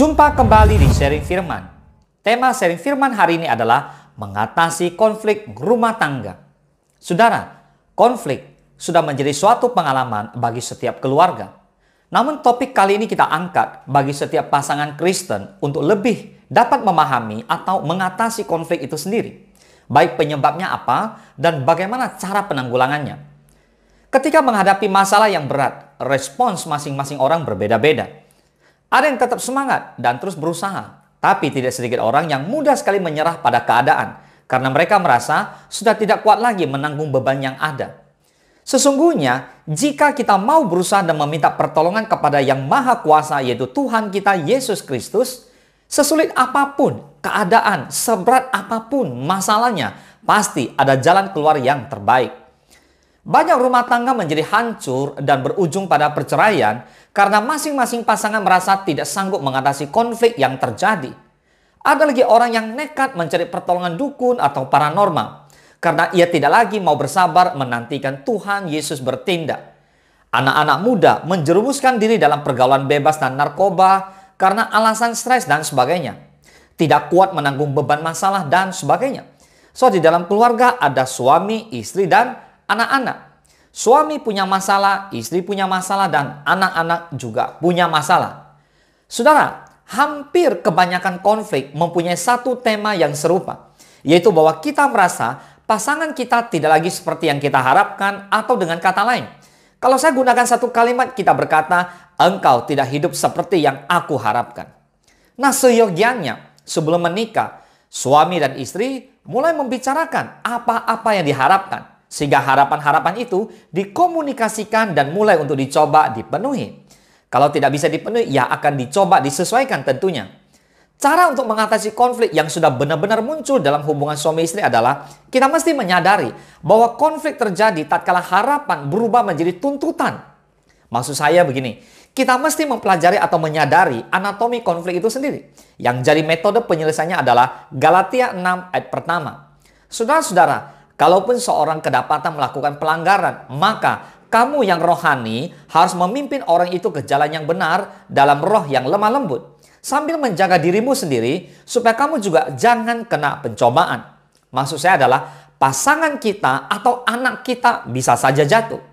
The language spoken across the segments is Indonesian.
Jumpa kembali di Sharing Firman. Tema Sharing Firman hari ini adalah mengatasi konflik rumah tangga. Saudara, konflik sudah menjadi suatu pengalaman bagi setiap keluarga. Namun topik kali ini kita angkat bagi setiap pasangan Kristen untuk lebih dapat memahami atau mengatasi konflik itu sendiri. Baik penyebabnya apa dan bagaimana cara penanggulangannya. Ketika menghadapi masalah yang berat, respons masing-masing orang berbeda-beda. Ada yang tetap semangat dan terus berusaha. Tapi tidak sedikit orang yang mudah sekali menyerah pada keadaan. Karena mereka merasa sudah tidak kuat lagi menanggung beban yang ada. Sesungguhnya, jika kita mau berusaha dan meminta pertolongan kepada Yang Maha Kuasa, yaitu Tuhan kita Yesus Kristus, sesulit apapun keadaan, seberat apapun masalahnya, pasti ada jalan keluar yang terbaik. Banyak rumah tangga menjadi hancur dan berujung pada perceraian karena masing-masing pasangan merasa tidak sanggup mengatasi konflik yang terjadi. Ada lagi orang yang nekat mencari pertolongan dukun atau paranormal karena ia tidak lagi mau bersabar menantikan Tuhan Yesus bertindak. Anak-anak muda menjerumuskan diri dalam pergaulan bebas dan narkoba karena alasan stres dan sebagainya. Tidak kuat menanggung beban masalah dan sebagainya. So, di dalam keluarga ada suami, istri, dan anak-anak. Suami punya masalah, istri punya masalah, dan anak-anak juga punya masalah. Saudara, hampir kebanyakan konflik mempunyai satu tema yang serupa, yaitu bahwa kita merasa pasangan kita tidak lagi seperti yang kita harapkan, atau dengan kata lain, kalau saya gunakan satu kalimat, kita berkata, engkau tidak hidup seperti yang aku harapkan. Nah, seyogianya sebelum menikah, suami dan istri mulai membicarakan apa-apa yang diharapkan, sehingga harapan-harapan itu dikomunikasikan dan mulai untuk dicoba dipenuhi. Kalau tidak bisa dipenuhi, ya akan dicoba disesuaikan tentunya. Cara untuk mengatasi konflik yang sudah benar-benar muncul dalam hubungan suami istri adalah kita mesti menyadari bahwa konflik terjadi tatkala harapan berubah menjadi tuntutan. Maksud saya begini, kita mesti mempelajari atau menyadari anatomi konflik itu sendiri. Yang jadi metode penyelesaiannya adalah Galatia 6 ayat pertama. Saudara-saudara, kalaupun seorang kedapatan melakukan pelanggaran, maka kamu yang rohani harus memimpin orang itu ke jalan yang benar dalam roh yang lemah lembut. Sambil menjaga dirimu sendiri supaya kamu juga jangan kena pencobaan. Maksud saya adalah pasangan kita atau anak kita bisa saja jatuh.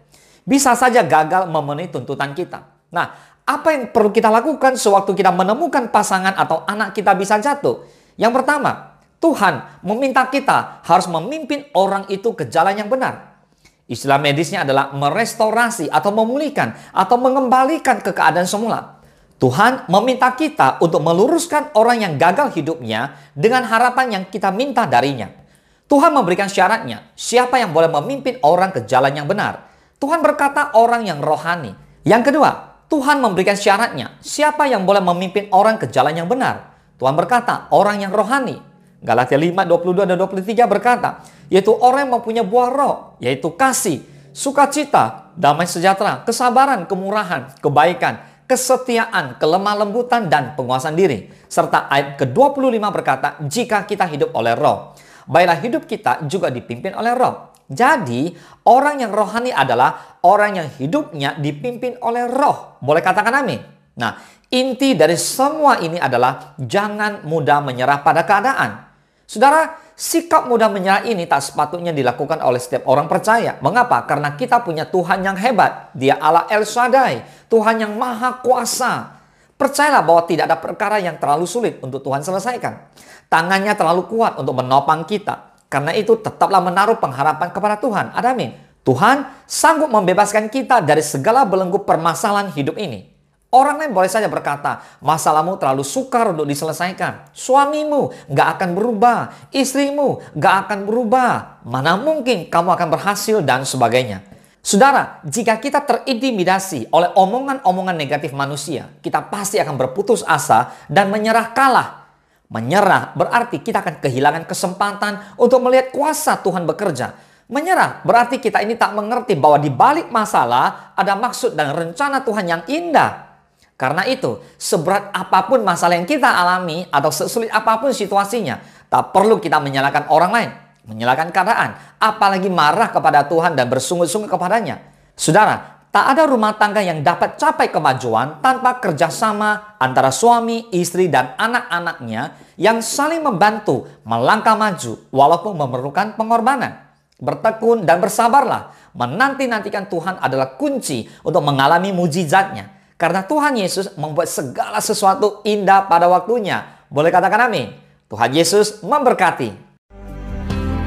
Bisa saja gagal memenuhi tuntutan kita. Nah, apa yang perlu kita lakukan sewaktu kita menemukan pasangan atau anak kita bisa jatuh? Yang pertama, Tuhan meminta kita harus memimpin orang itu ke jalan yang benar. Istilah medisnya adalah merestorasi atau memulihkan atau mengembalikan ke keadaan semula. Tuhan meminta kita untuk meluruskan orang yang gagal hidupnya dengan harapan yang kita minta darinya. Tuhan memberikan syaratnya, siapa yang boleh memimpin orang ke jalan yang benar. Tuhan berkata orang yang rohani. Yang kedua, Tuhan memberikan syaratnya, siapa yang boleh memimpin orang ke jalan yang benar. Tuhan berkata orang yang rohani. Galatia 5, 22 dan 23 berkata, yaitu orang yang mempunyai buah roh, yaitu kasih, sukacita, damai sejahtera, kesabaran, kemurahan, kebaikan, kesetiaan, kelemah lembutan, dan penguasaan diri. Serta ayat ke-25 berkata, jika kita hidup oleh roh, baiklah hidup kita juga dipimpin oleh roh. Jadi, orang yang rohani adalah orang yang hidupnya dipimpin oleh roh. Boleh katakan amin? Nah, inti dari semua ini adalah jangan mudah menyerah pada keadaan. Saudara, sikap mudah menyerah ini tak sepatutnya dilakukan oleh setiap orang percaya. Mengapa? Karena kita punya Tuhan yang hebat. Dia Allah El Shaddai, Tuhan yang Maha Kuasa. Percayalah bahwa tidak ada perkara yang terlalu sulit untuk Tuhan selesaikan. Tangannya terlalu kuat untuk menopang kita. Karena itu tetaplah menaruh pengharapan kepada Tuhan. Amin. Tuhan sanggup membebaskan kita dari segala belenggu permasalahan hidup ini. Orang lain boleh saja berkata, masalahmu terlalu sukar untuk diselesaikan. Suamimu gak akan berubah. Istrimu gak akan berubah. Mana mungkin kamu akan berhasil dan sebagainya. Saudara, jika kita terintimidasi oleh omongan-omongan negatif manusia, kita pasti akan berputus asa dan menyerah kalah. Menyerah berarti kita akan kehilangan kesempatan untuk melihat kuasa Tuhan bekerja. Menyerah berarti kita ini tak mengerti bahwa di balik masalah ada maksud dan rencana Tuhan yang indah. Karena itu, seberat apapun masalah yang kita alami atau sesulit apapun situasinya, tak perlu kita menyalahkan orang lain, menyalahkan keadaan, apalagi marah kepada Tuhan dan bersungguh-sungguh kepadanya. Saudara, tak ada rumah tangga yang dapat capai kemajuan tanpa kerjasama antara suami, istri, dan anak-anaknya yang saling membantu melangkah maju walaupun memerlukan pengorbanan. Bertekun dan bersabarlah. Menanti-nantikan Tuhan adalah kunci untuk mengalami mujizatnya. Karena Tuhan Yesus membuat segala sesuatu indah pada waktunya. Boleh katakan amin. Tuhan Yesus memberkati.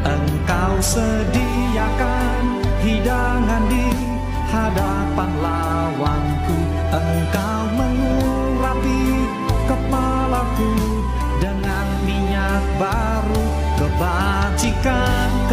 Engkau sediakan hidangan di hadapan lawanku. Engkau mengurapi kepalaku dengan minyak baru kebajikan.